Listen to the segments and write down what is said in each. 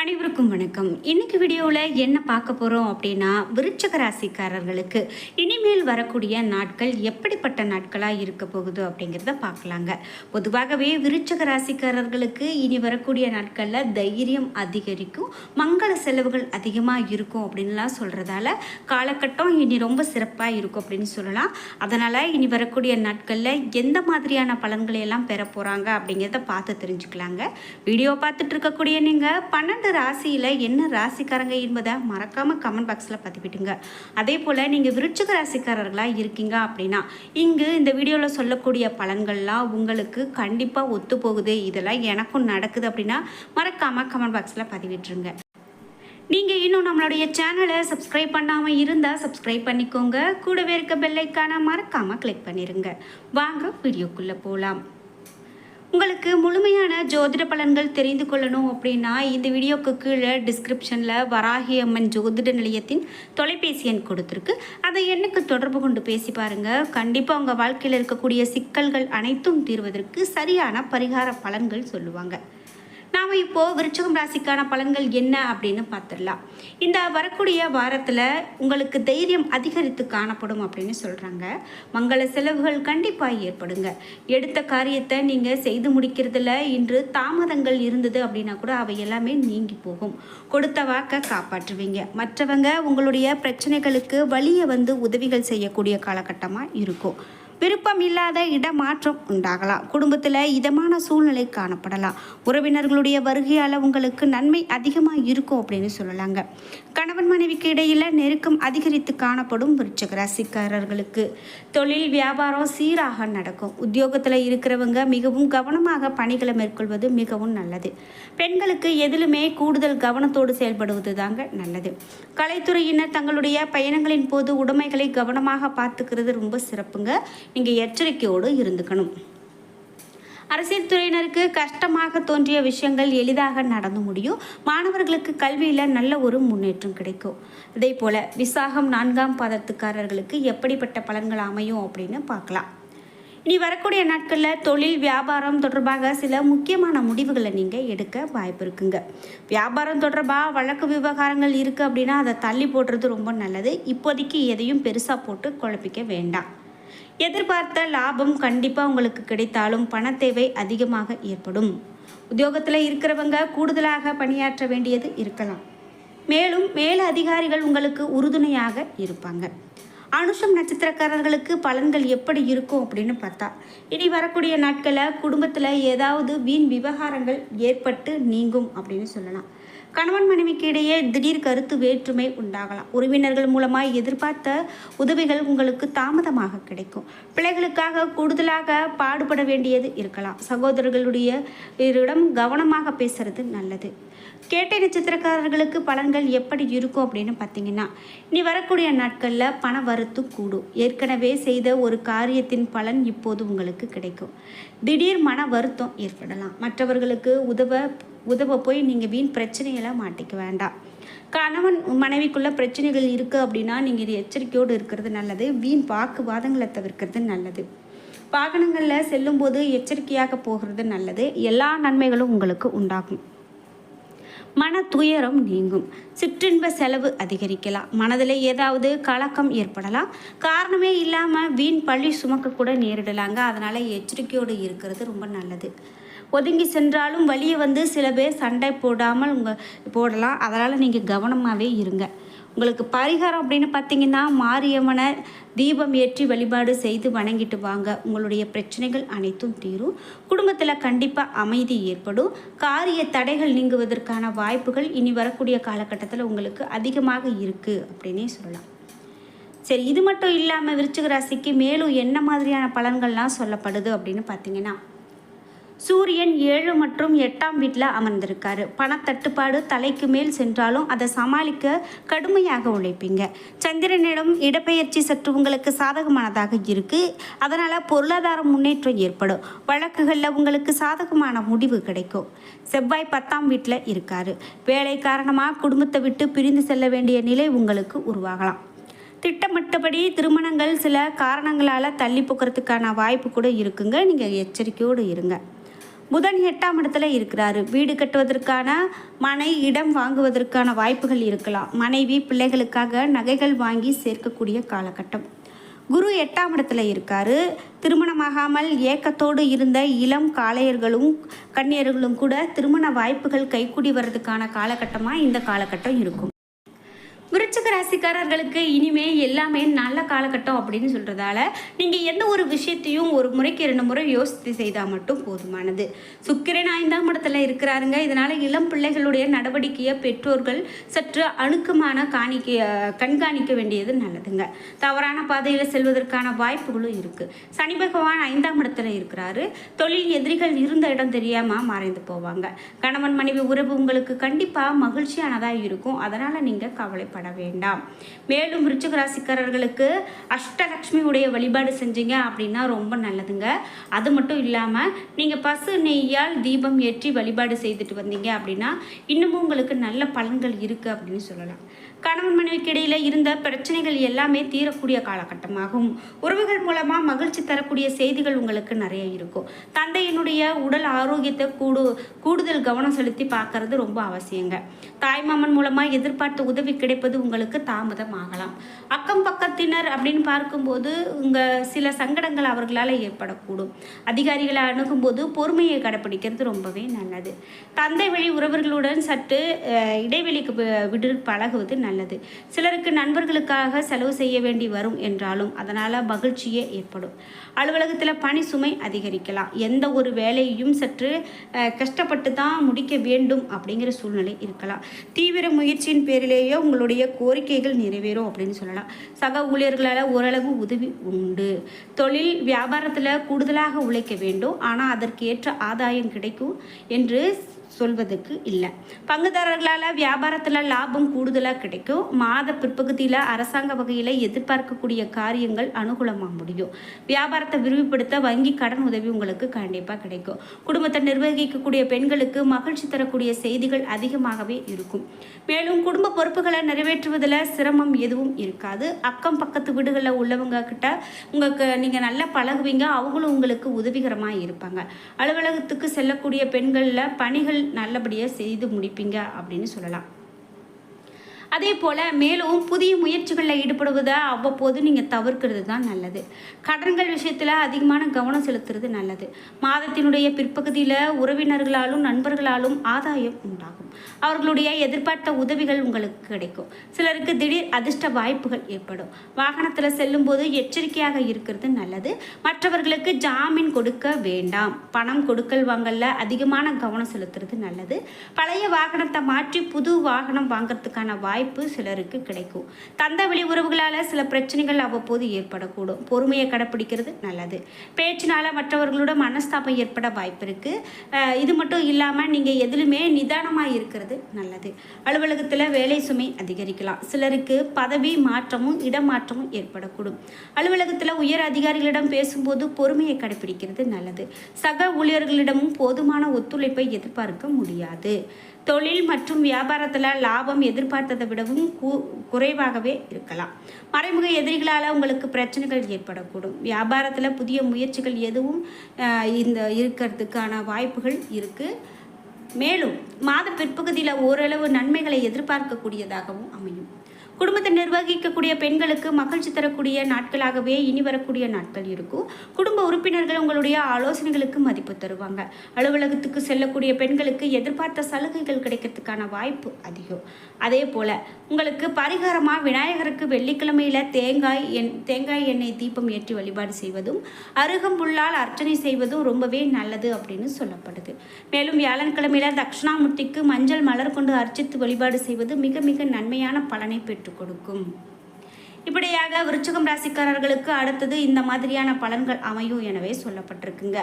அனைவருக்கும் வணக்கம். இன்னைக்கு வீடியோவில் என்ன பார்க்க போகிறோம் அப்படின்னா, விருச்சிக ராசிக்காரர்களுக்கு இனிமேல் வரக்கூடிய நாட்கள் எப்படிப்பட்ட நாட்களாக இருக்க போகுது அப்படிங்கிறத பார்க்கலாங்க. பொதுவாகவே விருச்சிக ராசிக்காரர்களுக்கு இனி வரக்கூடிய நாட்களில் தைரியம் அதிகரிக்கும், மங்கள செலவுகள் அதிகமாக இருக்கும் அப்படின்லாம் சொல்கிறதால காலகட்டம் இனி ரொம்ப சிறப்பாக இருக்கும் அப்படின்னு சொல்லலாம். அதனால் இனி வரக்கூடிய நாட்களில் எந்த மாதிரியான பலன்களை எல்லாம் பெற போகிறாங்க அப்படிங்கிறத பார்த்து தெரிஞ்சுக்கலாங்க. வீடியோ பார்த்துட்டு இருக்கக்கூடிய நீங்கள் 12 ராசியில் என்ன ராசிக்காரங்க என்பதை மறக்காமல் கமெண்ட் பாக்ஸில் பதிவிட்டுங்க. அதே போல் நீங்கள் விருச்சிக ராசிக்காரர்களாக இருக்கீங்க அப்படின்னா இங்கு இந்த வீடியோவில் சொல்லக்கூடிய பலன்கள்லாம் உங்களுக்கு கண்டிப்பாக ஒத்து போகுது, இதெல்லாம் எனக்கும் நடக்குது அப்படின்னா மறக்காமல் கமெண்ட் பாக்ஸில் பதிவிட்டுருங்க. நீங்கள் இன்னும் நம்மளுடைய சேனலை சப்ஸ்கிரைப் பண்ணாமல் இருந்தால் சப்ஸ்கிரைப் பண்ணிக்கோங்க. கூடவே இருக்க பெல்லைக்கான மறக்காமல் கிளிக் பண்ணிடுங்க. வாங்க வீடியோக்குள்ளே போகலாம். உங்களுக்கு முழுமையான ஜோதிட பலன்கள் தெரிந்து கொள்ளணும் அப்படின்னா இந்த வீடியோக்கு கீழே டிஸ்கிரிப்ஷனில் வராகி அம்மன் ஜோதிட நிலையத்தின் தொலைபேசி எண் கொடுத்துருக்கு. அதை எண்ணுக்கு தொடர்பு கொண்டு பேசி பாருங்கள். கண்டிப்பாக உங்கள் வாழ்க்கையில் இருக்கக்கூடிய சிக்கல்கள் அனைத்தும் தீர்வதற்கு சரியான பரிகார பலன்கள் சொல்லுவாங்க. நாம் இப்போது விருச்சிகம் ராசிக்கான பலன்கள் என்ன அப்படின்னு பார்த்துடலாம். இந்த வரக்கூடிய வாரத்தில் உங்களுக்கு தைரியம் அதிகரித்து காணப்படும் அப்படின்னு சொல்கிறாங்க. மங்கள செலவுகள் கண்டிப்பாக ஏற்படுங்க. எடுத்த காரியத்தை நீங்கள் செய்து முடிக்கிறதுல இன்று தாமதங்கள் இருந்தது அப்படின்னா கூட அவை எல்லாமே நீங்கி போகும். கொடுத்த வாக்கை காப்பாற்றுவீங்க. மற்றவங்க உங்களுடைய பிரச்சனைகளுக்கு வழியை உதவிகள் செய்யக்கூடிய காலகட்டமாக இருக்கும். விருப்பம் இல்லாத இடமாற்றம் உண்டாகலாம். குடும்பத்தில் இதமான சூழ்நிலை காணப்படலாம். உறவினர்களுடைய வருகையால் உங்களுக்கு நன்மை அதிகமாக இருக்கும் அப்படின்னு சொல்லலாங்க. கணவன் மனைவிக்கு இடையில் நெருக்கம் அதிகரித்து காணப்படும் விருச்சிக ராசிக்காரர்களுக்கு தொழில் வியாபாரம் சீராக நடக்கும். உத்தியோகத்தில் இருக்கிறவங்க மிகவும் கவனமாக பணிகளை மேற்கொள்வது மிகவும் நல்லது. பெண்களுக்கு எதிலுமே கூடுதல் கவனத்தோடு செயல்படுவது தாங்க நல்லது. கலைத்துறையினர் தங்களுடைய பயணங்களின் போது உடைமைகளை கவனமாக பார்த்துக்கிறது ரொம்ப சிறப்புங்க. நீங்கள் எச்சரிக்கையோடு இருந்துக்கணும். அரசியல் துறையினருக்கு கஷ்டமாக தோன்றிய விஷயங்கள் எளிதாக நடந்து முடியும். மாணவர்களுக்கு கல்வியில் நல்ல ஒரு முன்னேற்றம் கிடைக்கும். அதே போல் விசாகம் 4ஆம் பாதத்துக்காரர்களுக்கு எப்படிப்பட்ட பலன்கள் அமையும் அப்படின்னு பார்க்கலாம். இனி வரக்கூடிய நாட்களில் தொழில் வியாபாரம் தொடர்பாக சில முக்கியமான முடிவுகளை நீங்கள் எடுக்க வாய்ப்பு இருக்குங்க. வியாபாரம் தொடர்பாக வழக்கு விவகாரங்கள் இருக்குது அப்படின்னா அதை தள்ளி போடுறது ரொம்ப நல்லது. இப்போதைக்கு எதையும் பெருசாக போட்டு குழப்பிக்க வேண்டாம். எதிர்பார்த்த லாபம் கண்டிப்பாக உங்களுக்கு கிடைத்தாலும் பண தேவை அதிகமாக ஏற்படும். உத்தியோகத்தில் இருக்கிறவங்க கூடுதலாக பணியாற்ற வேண்டியது இருக்கலாம். மேலும் மேல அதிகாரிகள் உங்களுக்கு உறுதுணையாக இருப்பாங்க. அனுஷம் நட்சத்திரக்காரர்களுக்கு பலன்கள் எப்படி இருக்கும் அப்படின்னு பார்த்தா, இனி வரக்கூடிய நாட்களில் குடும்பத்தில் ஏதாவது வீண் விவகாரங்கள் ஏற்பட்டு நீங்கும் அப்படின்னு சொல்லலாம். கணவன் மனைவிக்கு இடையே திடீர் கருத்து வேற்றுமை உண்டாகலாம். உறவினர்கள் மூலமாக எதிர்பார்த்த உதவிகள் உங்களுக்கு தாமதமாக கிடைக்கும். பிள்ளைகளுக்காக கூடுதலாக பாடுபட வேண்டியது இருக்கலாம். சகோதரர்களுடைய இடம் கவனமாக பேசுறது நல்லது. கேட்டை நட்சத்திரக்காரர்களுக்கு பலன்கள் எப்படி இருக்கும் அப்படின்னு பார்த்தீங்கன்னா, இனி வரக்கூடிய நாட்களில் பண வரத்து கூடும். ஏற்கனவே செய்த ஒரு காரியத்தின் பலன் இப்போது உங்களுக்கு கிடைக்கும். திடீர் மன வருத்தம் ஏற்படலாம். மற்றவர்களுக்கு உதவ போய் நீங்கள் வீண் பிரச்சனைகளை மாட்டிக்க வேண்டாம். கணவன் மனைவிக்குள்ள பிரச்சனைகள் இருக்குது அப்படின்னா நீங்கள் இது எச்சரிக்கையோடு இருக்கிறது நல்லது. வீண் வாக்குவாதங்களை தவிர்க்கிறது நல்லது. வாகனங்களில் செல்லும்போது எச்சரிக்கையாக போகிறது நல்லது. எல்லா நன்மைகளும் உங்களுக்கு உண்டாகும். மன துயரம் நீங்கும். சிற்றின்ப செலவு அதிகரிக்கலாம். மனதில் ஏதாவது கலக்கம் ஏற்படலாம். காரணமே இல்லாமல் வீண் பழி சுமக்க கூட நேரிடலாங்க. அதனால் எச்சரிக்கையோடு இருக்கிறது ரொம்ப நல்லது. ஒதுங்கி சென்றாலும் வழியை சில பேர் சண்டை போடாமல் போடலாம். அதனால் நீங்கள் கவனமாகவே இருங்க. உங்களுக்கு பரிகாரம் அப்படின்னு பார்த்தீங்கன்னா, மாரியம்மனை தீபம் ஏற்றி வழிபாடு செய்து வணங்கிட்டு வாங்க. உங்களுடைய பிரச்சனைகள் அனைத்தும் தீரும். குடும்பத்தில் கண்டிப்பாக அமைதி ஏற்படும். காரிய தடைகள் நீங்குவதற்கான வாய்ப்புகள் இனி வரக்கூடிய காலகட்டத்தில் உங்களுக்கு அதிகமாக இருக்குது அப்படின்னே சொல்லலாம். சரி, இது மட்டும் இல்லாமல் விருச்சிக ராசிக்கு மேலும் என்ன மாதிரியான பலன்கள்லாம் சொல்லப்படுது அப்படின்னு பார்த்தீங்கன்னா, சூரியன் 7 மற்றும் 8ஆம் வீட்டில் அமர்ந்திருக்காரு. பணத்தட்டுப்பாடு தலைக்கு மேல் சென்றாலும் அதை சமாளிக்க கடுமையாக உழைப்பீங்க. சந்திரனிடம் இடப்பெயர்ச்சி சற்று உங்களுக்கு சாதகமானதாக இருக்குது. அதனால் பொருளாதார முன்னேற்றம் ஏற்படும். வழக்குகளில் உங்களுக்கு சாதகமான முடிவு கிடைக்கும். செவ்வாய் 10ஆம் வீட்டில் இருக்காரு. வேலை காரணமாக குடும்பத்தை விட்டு பிரிந்து செல்ல வேண்டிய நிலை உங்களுக்கு உருவாகலாம். திட்டமிட்டபடி திருமணங்கள் சில காரணங்களால் தள்ளி போக்குறதுக்கான வாய்ப்பு கூட இருக்குங்க. நீங்கள் எச்சரிக்கையோடு இருங்க. புதன் 8ஆம் இடத்துல இருக்கிறாரு. வீடு கட்டுவதற்கான மனை இடம் வாங்குவதற்கான வாய்ப்புகள் இருக்கலாம். மனைவி பிள்ளைகளுக்காக நகைகள் வாங்கி சேர்க்கக்கூடிய காலகட்டம். குரு 8ஆம் இடத்துல இருக்காரு. திருமணமாகாமல் ஏக்கத்தோடு இருந்த இளம் காளையர்களும் கன்னியர்களும் கூட திருமண வாய்ப்புகள் கைக்கூடி வர்றதுக்கான காலகட்டமாக இந்த காலகட்டம் இருக்கும். விருச்சிக ராசிக்காரர்களுக்கு இனிமே எல்லாமே நல்ல காலகட்டம் அப்படின்னு சொல்கிறதால நீங்கள் எந்த ஒரு விஷயத்தையும் ஒரு முறைக்கு 2 முறை யோசித்து செய்தால் மட்டும் போதுமானது. சுக்கிரன் 5ஆம் இடத்துல இருக்கிறாருங்க. இதனால் இளம் பிள்ளைகளுடைய நடவடிக்கையை பெற்றோர்கள் சற்று அணுக்கமான கண்காணிக்க வேண்டியது நல்லதுங்க. தவறான பாதையில் செல்வதற்கான வாய்ப்புகளும் இருக்குது. சனி பகவான் 5ஆம் இடத்துல இருக்கிறாரு. தொழில் எதிரிகள் இருந்த இடம் தெரியாமல் மறைந்து போவாங்க. கணவன் மனைவி உறவு உங்களுக்கு கண்டிப்பாக மகிழ்ச்சியானதாக இருக்கும். அதனால் நீங்கள் கவலைப்பட வேண்டாம். மேலும் விருச்சிக ராசிக்காரர்களுக்கு அஷ்டலட்சுமியுடைய வழிபாடு செஞ்சீங்க அப்படின்னா ரொம்ப நல்லதுங்க. அது மட்டும் இல்லாமல் நீங்கள் பசு நெய்யால் தீபம் ஏற்றி வழிபாடு செய்துட்டு வந்தீங்க அப்படின்னா இன்னமும் உங்களுக்கு நல்ல பலன்கள் இருக்குது அப்படின்னு சொல்லலாம். கணவன் மனைவிக்கு இடையில் இருந்த பிரச்சனைகள் எல்லாமே தீரக்கூடிய காலகட்டமாகும். உறவுகள் மூலமாக மகிழ்ச்சி தரக்கூடிய செய்திகள் உங்களுக்கு நிறைய இருக்கும். தந்தையினுடைய உடல் ஆரோக்கியத்தை கூடுதல் கவனம் செலுத்தி பார்க்கறது ரொம்ப அவசியங்க. தாய்மாமன் மூலமாக எதிர்பார்த்த உதவி கிடைப்பது உங்களுக்கு தாமதம் ஆகலாம். அக்கம் பக்கத்தினர் அப்படின்னு பார்க்கும்போது சில சங்கடங்கள் அவர்களால் ஏற்படக்கூடும். அதிகாரிகளை அணுகும்போது பொறுமையை கடைப்பிடிக்கிறது ரொம்பவே நல்லது. தந்தை வழி உறவர்களுடன் சற்று இடைவெளிக்கு விடு பழகுவது நல்லது. சிலருக்கு நண்பர்களுக்காக செலவு செய்ய வேண்டி வரும் என்றாலும் அதனால் மகிழ்ச்சியே ஏற்படும். அலுவலகத்தில் பணி சுமை அதிகரிக்கலாம். எந்த ஒரு வேலையையும் சற்று கஷ்டப்பட்டு தான் முடிக்க வேண்டும் அப்படிங்கிற சூழ்நிலை இருக்கலாம். தீவிர முயற்சியின் பேரிலேயே உங்களுடைய கோரிக்கைகள் நிறைவேறும் அப்படின்னு சொல்லலாம். சக ஊழியர்களால் ஓரளவு உதவி உண்டு. தொழில் வியாபாரத்தில் கூடுதலாக உழைக்க வேண்டும். ஆனால் அதற்கு ஏற்ற ஆதாயம் கிடைக்கும் என்று சொல்வதற்கு இல்லை. பங்குதாரர்களால் வியாபாரத்தில் லாபம் கூடுதலாக கிடைக்கும். மாத பிற்பகுதியில் அரசாங்க வகையில் எதிர்பார்க்கக்கூடிய காரியங்கள் அனுகூலமாக முடியும். வியாபாரத்தை விரிவுபடுத்த வங்கி கடன் உதவி உங்களுக்கு கண்டிப்பாக கிடைக்கும். குடும்பத்தை நிர்வகிக்கக்கூடிய பெண்களுக்கு மகிழ்ச்சி தரக்கூடிய செய்திகள் அதிகமாகவே இருக்கும். மேலும் குடும்ப பொறுப்புகளை நிறைவேற்றுவதில் சிரமம் எதுவும் இருக்காது. அக்கம் பக்கத்து வீடுகளில் உள்ளவங்க கிட்ட நீங்கள் நல்லா பழகுவீங்க. அவங்களும் உங்களுக்கு உதவிகரமாக இருப்பாங்க. அலுவலகத்துக்கு செல்லக்கூடிய பெண்களில் பணிகள் நல்லபடியாக செய்து முடிப்பீங்க அப்படின்னு சொல்லலாம். அதே போல் மேலும் புதிய முயற்சிகளில் ஈடுபடுவதை அவ்வப்போது நீங்கள் தவிர்க்கிறது தான் நல்லது. கடன்கள் விஷயத்தில் அதிகமான கவனம் செலுத்துறது நல்லது. மாதத்தினுடைய பிற்பகுதியில் உறவினர்களாலும் நண்பர்களாலும் ஆதாயம் உண்டாகும். அவர்களுடைய எதிர்பார்த்த உதவிகள் உங்களுக்கு கிடைக்கும். சிலருக்கு திடீர் அதிர்ஷ்ட வாய்ப்புகள் ஏற்படும். வாகனத்தில் செல்லும்போது எச்சரிக்கையாக இருக்கிறது நல்லது. மற்றவர்களுக்கு ஜாமீன் கொடுக்க வேண்டாம். பணம் கொடுக்கல் வாங்கல அதிகமான கவனம் செலுத்துறது நல்லது. பழைய வாகனத்தை மாற்றி புது வாகனம் வாங்கிறதுக்கான வாய்ப்பு சிலருக்கு கிடைக்கும். தந்தை வழி உறவுகளால் சில பிரச்சனைகள் அவ்வப்போது ஏற்படக்கூடும். பொறுமையை கடைப்பிடிக்கிறது நல்லது. பேச்சினால மற்றவர்களோட மனஸ்தாபம் ஏற்பட வாய்ப்பு இருக்கு. இது மட்டும் இல்லாமல் நீங்கள் எதிலுமே நிதானமாக இருக்கிறது நல்லது. அலுவலகத்தில் வேலை சுமை அதிகரிக்கலாம். சிலருக்கு பதவி மாற்றமும் இடமாற்றமும் ஏற்படக்கூடும். அலுவலகத்தில் உயர் அதிகாரிகளிடம் பேசும்போது பொறுமையை கடைப்பிடிக்கிறது நல்லது. சக ஊழியர்களிடமும் போதுமான ஒத்துழைப்பை எதிர்பார்க்க முடியாது. தொழில் மற்றும் வியாபாரத்தில் லாபம் எதிர்பார்த்ததை விடவும் குறைவாகவே இருக்கலாம். மறைமுக எதிரிகளால் உங்களுக்கு பிரச்சனைகள் ஏற்படக்கூடும். வியாபாரத்தில் புதிய முயற்சிகள் எதுவும் இருக்கிறதுக்கான வாய்ப்புகள் இருக்குது. மேலும் மாத பிற்பகுதியில் ஓரளவு நன்மைகளை எதிர்பார்க்கக்கூடியதாகவும் அமையும். குடும்பத்தை நிர்வகிக்கக்கூடிய பெண்களுக்கு மகிழ்ச்சி தரக்கூடிய நாட்களாகவே இனி வரக்கூடிய நாட்கள் இருக்கும். குடும்ப உறுப்பினர்கள் உங்களுடைய ஆலோசனைகளுக்கு மதிப்பு தருவாங்க. அலுவலகத்துக்கு செல்லக்கூடிய பெண்களுக்கு எதிர்பார்த்த சலுகைகள் கிடைக்கிறதுக்கான வாய்ப்பு அதிகம். அதே போல் உங்களுக்கு பரிகாரமாக விநாயகருக்கு வெள்ளிக்கிழமையில் தேங்காய் எண்ணெய் தீபம் ஏற்றி வழிபாடு செய்வதும் அருகம்புல்லால் அர்ச்சனை செய்வதும் ரொம்பவே நல்லது அப்படின்னு சொல்லப்படுது. மேலும் வியாழன்கிழமையில் தட்சிணாமூர்த்திக்கு மஞ்சள் மலர் கொண்டு அர்ச்சித்து வழிபாடு செய்வது மிக மிக நன்மையான பலனை பெற்று கொடுக்கும். இப்படியாக விருச்சிகம் ராசிக்காரர்களுக்கு அடுத்தது இந்த மாதிரியான பலன்கள் அமையும் எனவே சொல்லப்பட்டிருக்குங்க.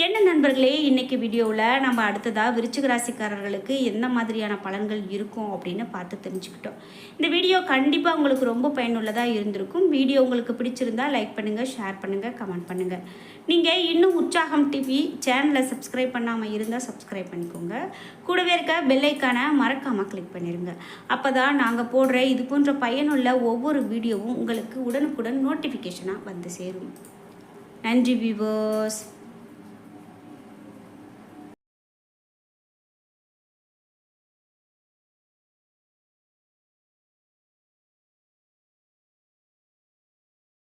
என்ன நண்பர்களே, இன்றைக்கி வீடியோவில் நம்ம அடுத்ததாக விருச்சிக ராசிக்காரர்களுக்கு என்ன மாதிரியான பலன்கள் இருக்கும் அப்படின்னு பார்த்து தெரிஞ்சுக்கிட்டோம். இந்த வீடியோ கண்டிப்பாக உங்களுக்கு ரொம்ப பயனுள்ளதாக இருந்திருக்கும். வீடியோ உங்களுக்கு பிடிச்சிருந்தால் லைக் பண்ணுங்கள், ஷேர் பண்ணுங்கள், கமெண்ட் பண்ணுங்கள். நீங்கள் இன்னும் உற்சாகம் டிவி சேனலை சப்ஸ்கிரைப் பண்ணாமல் இருந்தால் சப்ஸ்கிரைப் பண்ணிக்கோங்க. கூடவே இருக்க பெல் ஐக்கானை மறக்காமல் கிளிக் பண்ணிடுங்க. அப்போ தான் நாங்கள் போடுற இது போன்ற பயனுள்ள ஒவ்வொரு வீடியோவும் உங்களுக்கு உடனுக்குடன் நோட்டிஃபிகேஷனாக வந்து சேரும். நன்றி வியூவர்ஸ்.